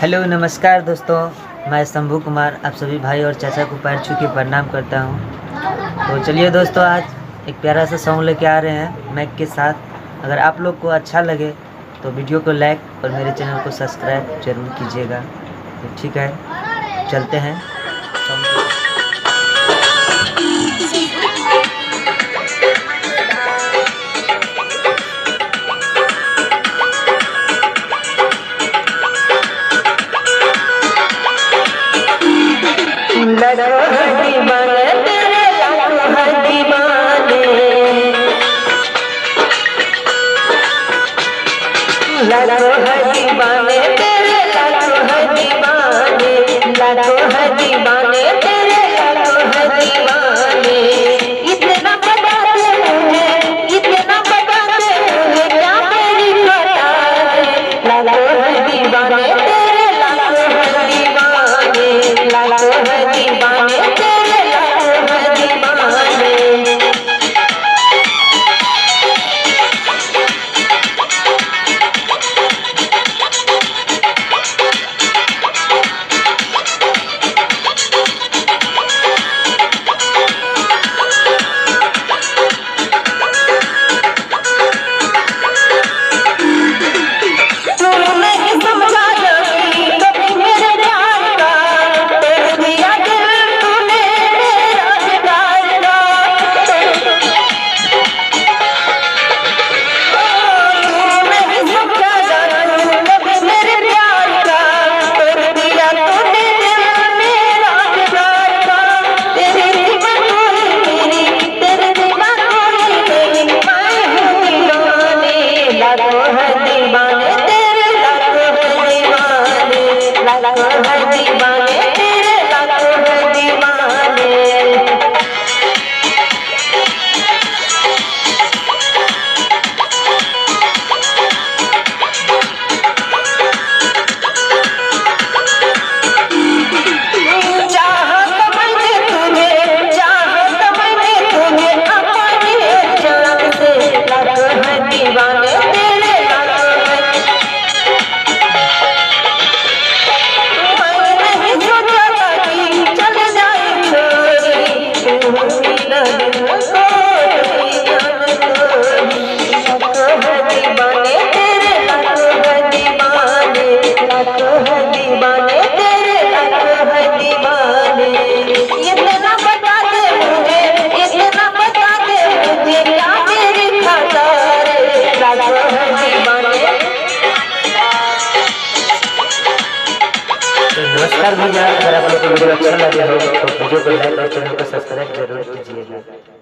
Hello नमस्कार दोस्तों, मैं शंभू कुमार आप सभी भाई और चाचा को पैर छू के प्रणाम करता हूं। तो चलिए दोस्तों, आज एक प्यारा सा सॉन्ग लेके आ रहे हैं मैक के साथ। अगर आप लोग को अच्छा लगे तो वीडियो को लाइक और मेरे चैनल को सब्सक्राइब जरूर कीजिएगा। तो ठीक है, चलते हैं सॉन्ग की। लड़ो है दीवाने तेरे, लड़ो है दीवाने, लड़ो है दीवाने तेरे, लड़ो है दीवाने, लड़ो है दीवाने तेरे, लड़ो है दीवाने। इतना बता दे मुझे, इतना बता दे मुझे, क्या मेरी खता है। लड़ो है दीवाने तेरे, लड़ो है दीवाने, लड़ो है दीवाने तेरे, लड़ो है दीवाने। नमस्कार भैया, अगर आप लोग को वीडियो अच्छा लगे हो तो वीडियो को लाइक और चैनल को सब्सक्राइब जरूर कीजिएगा।